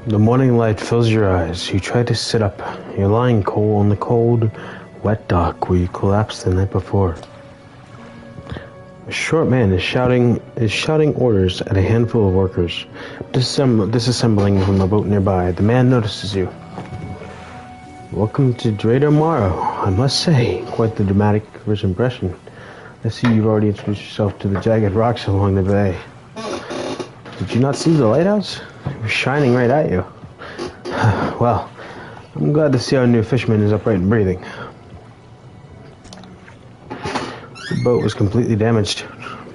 The morning light fills your eyes. You try to sit up. You're lying cold on the cold, wet dock where you collapsed the night before. A short man is shouting orders at a handful of workers, disassembling from a boat nearby. The man notices you. Welcome to Drader Morrow. I must say, quite the dramatic first impression. I see you've already introduced yourself to the jagged rocks along the bay. Did you not see the lighthouse? It was shining right at you. Well, I'm glad to see our new fisherman is upright and breathing. The boat was completely damaged,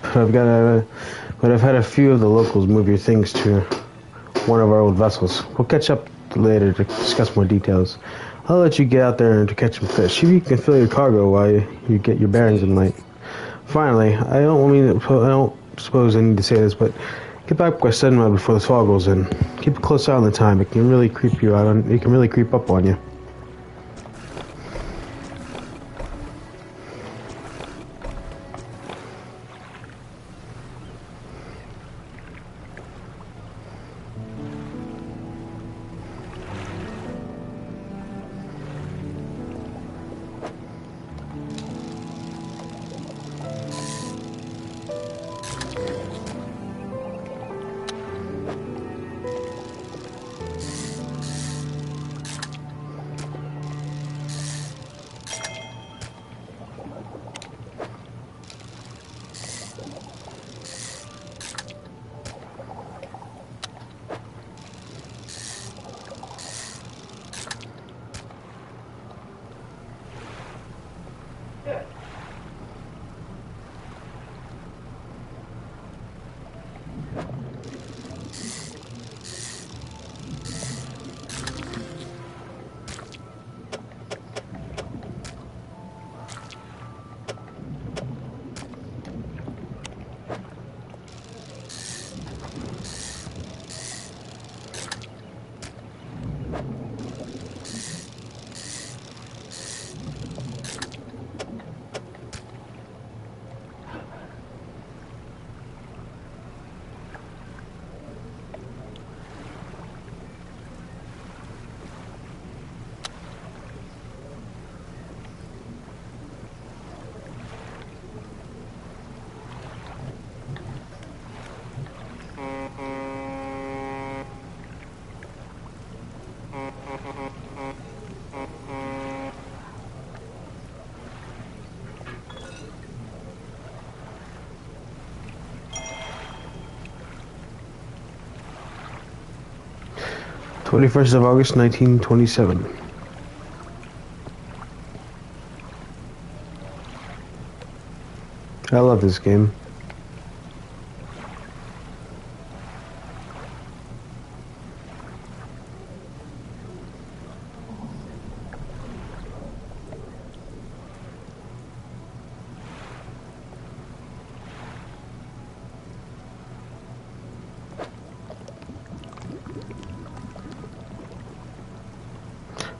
but I've had a few of the locals move your things to one of our old vessels. We'll catch up later to discuss more details. I'll let you get out there to catch some fish. If you can fill your cargo while you get your bearings in light. Finally, I don't suppose I need to say this, but get back by sunrise before the fog rolls in. Keep a close eye on the time. It can really creep you out. It can really creep up on you. August 21st, 1927. I love this game.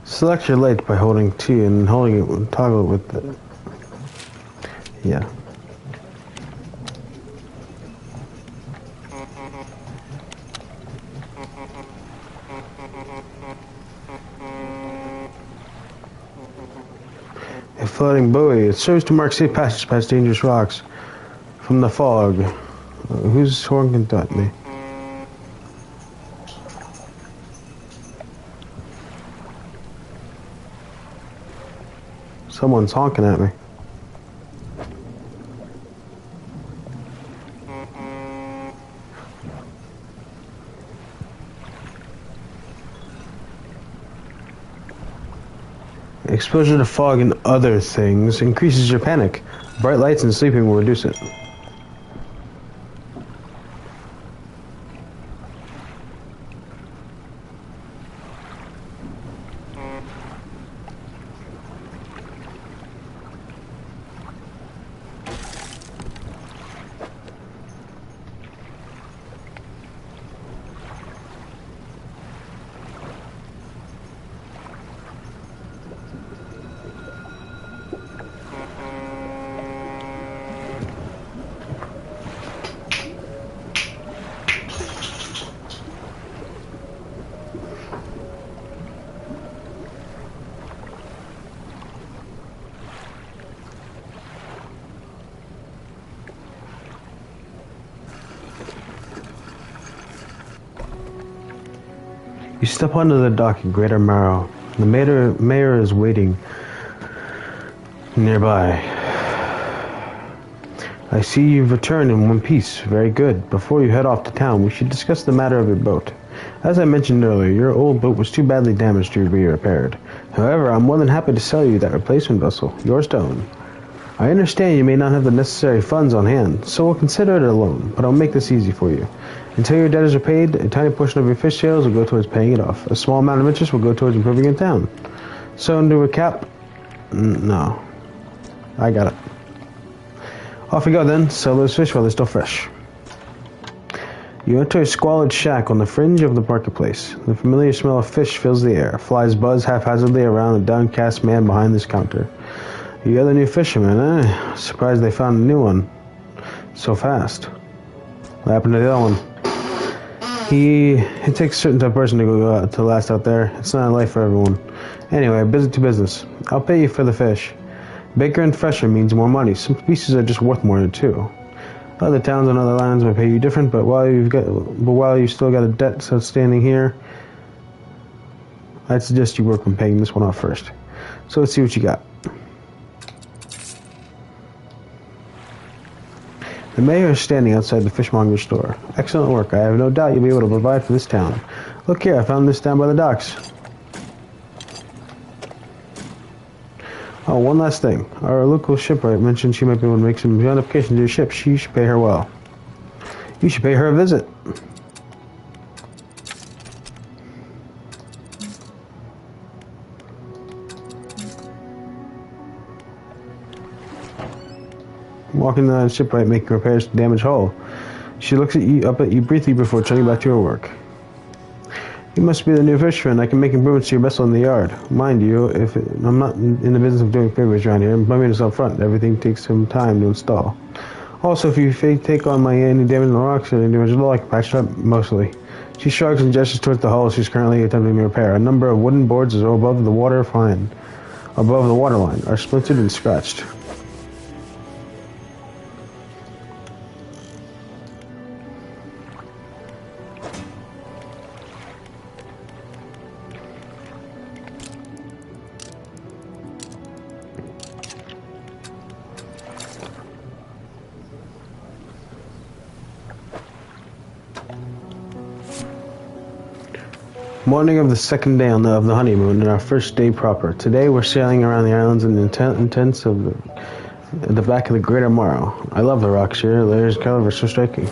Select your light by holding T and holding it, toggle it with the, yeah. A floating buoy. It serves to mark safe passage past dangerous rocks from the fog. Whose horn can threaten me? Someone's honking at me. Exposure to fog and other things increases your panic. Bright lights and sleeping will reduce it. You step onto the dock in Greater Marrow. The mayor is waiting nearby. I see you've returned in one piece. Very good. Before you head off to town, we should discuss the matter of your boat. As I mentioned earlier, your old boat was too badly damaged to be repaired. However, I'm more than happy to sell you that replacement vessel, yours to own. I understand you may not have the necessary funds on hand, so we'll consider it a loan, but I'll make this easy for you. Until your debt is repaid, a tiny portion of your fish sales will go towards paying it off. A small amount of interest will go towards improving your town. So, to recap, no. I got it. Off we go then, sell those fish while they're still fresh. You enter a squalid shack on the fringe of the marketplace. The familiar smell of fish fills the air. Flies buzz haphazardly around the downcast man behind this counter. You got a new fisherman, eh? Surprised they found a new one so fast. What happened to the other one? It takes a certain type of person to go out to last out there. It's not a life for everyone. Anyway, business to business. I'll pay you for the fish. Bigger and fresher means more money. Some species are just worth more too. Other towns on other lands may pay you different, but while you've still got a debt outstanding here, I'd suggest you work on paying this one off first. So let's see what you got. The mayor is standing outside the fishmonger's store. Excellent work. I have no doubt you'll be able to provide for this town. Look here, I found this down by the docks. Oh, one last thing. Our local shipwright mentioned she might be able to make some modifications to your ship. You should pay her well. You should pay her a visit. Walking the shipwright, making repairs to damaged hull. She looks up at you briefly before turning back to her work. You must be the new fisherman. I can make improvements to your vessel in the yard. Mind you, I'm not in the business of doing favors around here. Let me just up front. Everything takes some time to install. Also, if you take on any damage in the rocks or any damage at all, I can patch it up mostly. She shrugs and gestures towards the hull she's currently attempting to repair. A number of wooden boards above the waterline are splintered and scratched. Morning of the second day of the honeymoon, and our first day proper. Today we're sailing around the islands in the intents of the back of the Greater Morrow. I love the rocks here. There's color are so striking.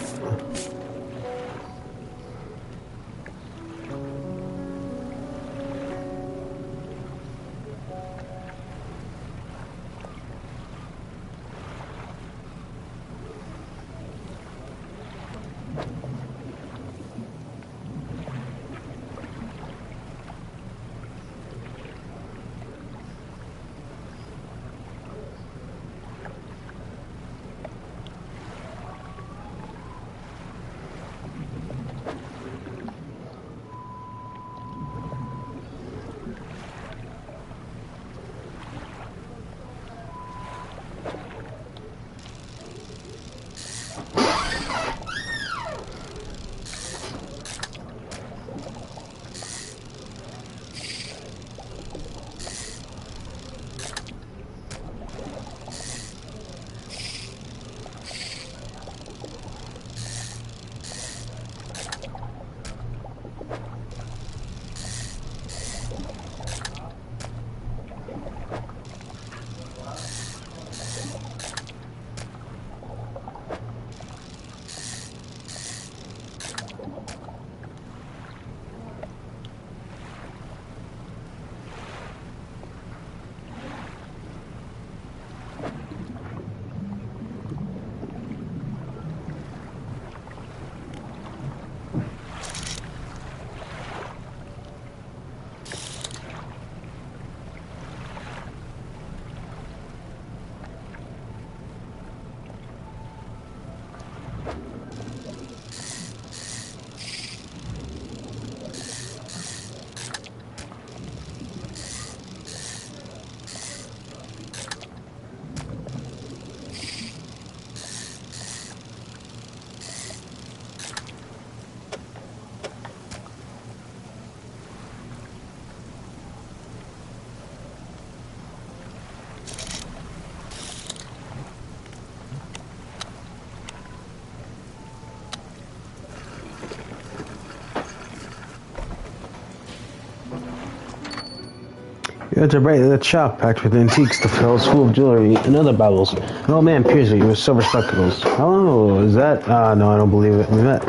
It's a bright lit shop packed with antiques, the floors full of jewelry and other baubles. An old man peers at you with silver spectacles. Hello, is that? No, I don't believe it. We met.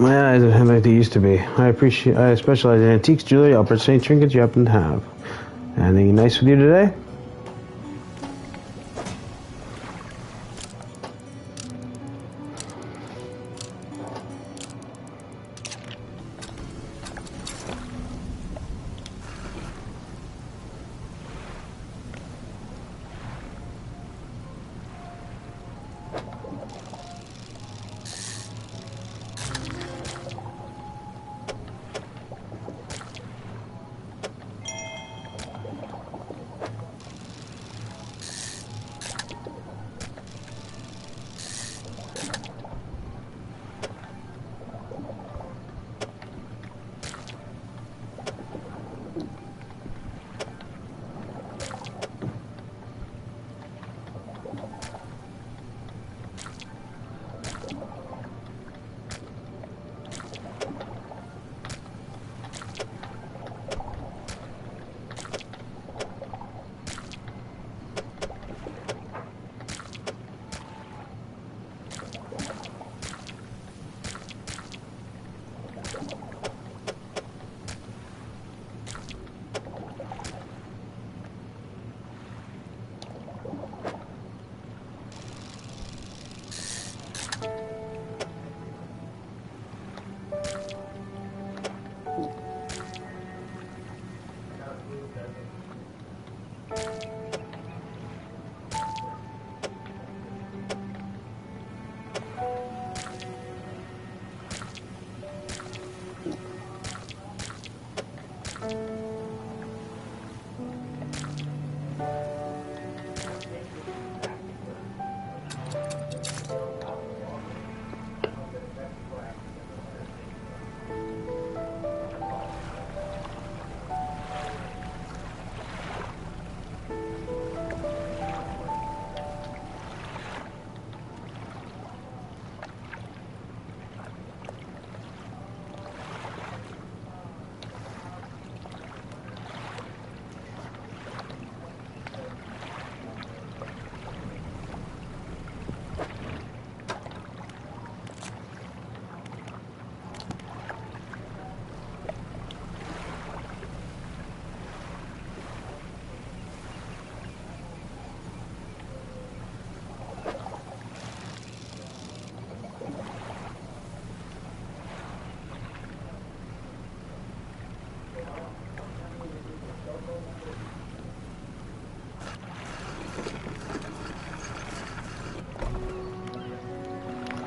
My eyes are like they used to be. I specialize in antiques, jewelry, uppers, any trinkets you happen to have. Anything nice with you today?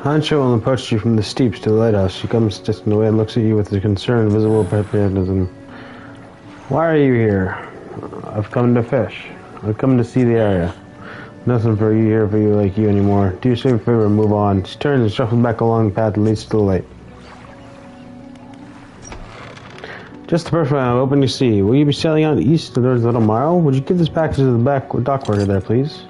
Hancho will approach you from the steeps to the lighthouse. She comes just away and looks at you with a concerned, visible patriotism. Why are you here? I've come to fish. I've come to see the area. Nothing for you here for you like you anymore. Do yourself a favor and move on. She turns and shuffles back along the path that leads to the light. Just the perfect time, open your sea. Will you be sailing out east towards Little Mile? Would you give this package to the back dock worker there, please?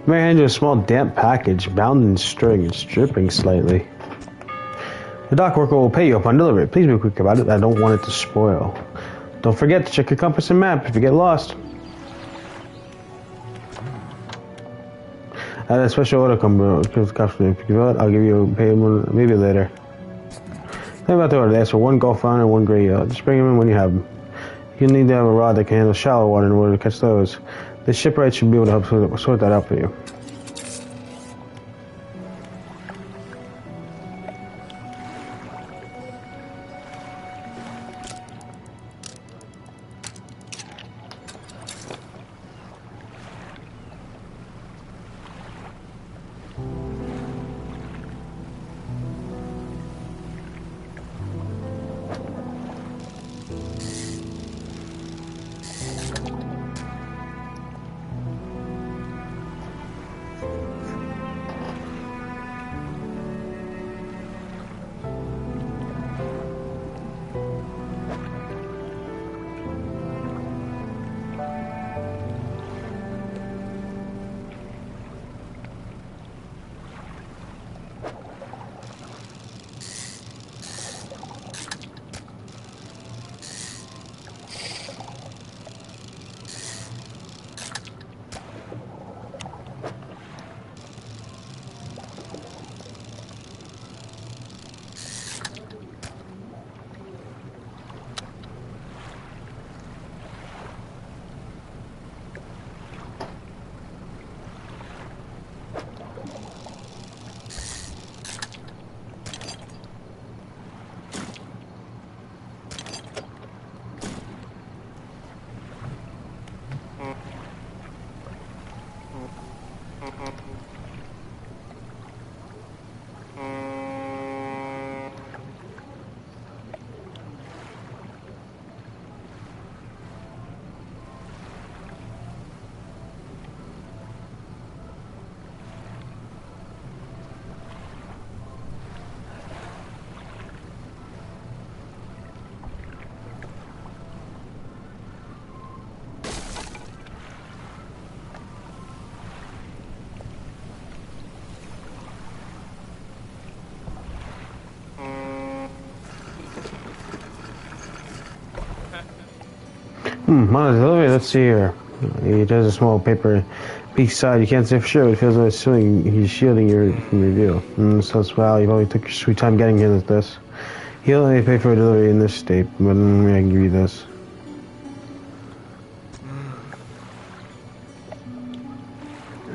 May I hand you a small damp package bound in string. It's dripping slightly. The dock worker will pay you upon delivery. Please be quick about it. I don't want it to spoil. Don't forget to check your compass and map if you get lost. I had a special order come if you give it, I'll give you a payment maybe later. Think about the order. They ask for one golf round and one gray yacht. Just bring them in when you have them. You'll need to have a rod that can handle shallow water in order to catch those. The shipwright should be able to help sort that out for you. On the delivery, let's see here. He does a small paper. Peak side, you can't say for sure, but it feels like he's shielding you from your view. So it's wow, you probably took your sweet time getting here with this. He'll only pay for a delivery in this state, but I can give you this.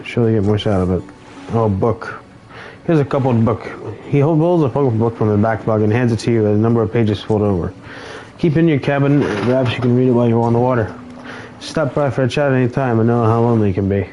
Surely get much out of it. Oh, book. Here's a coupled book. He holds a book from the back bug and hands it to you with a number of pages folded over. Keep it in your cabin, perhaps you can read it while you're on the water. Stop by for a chat any time and know how lonely it can be.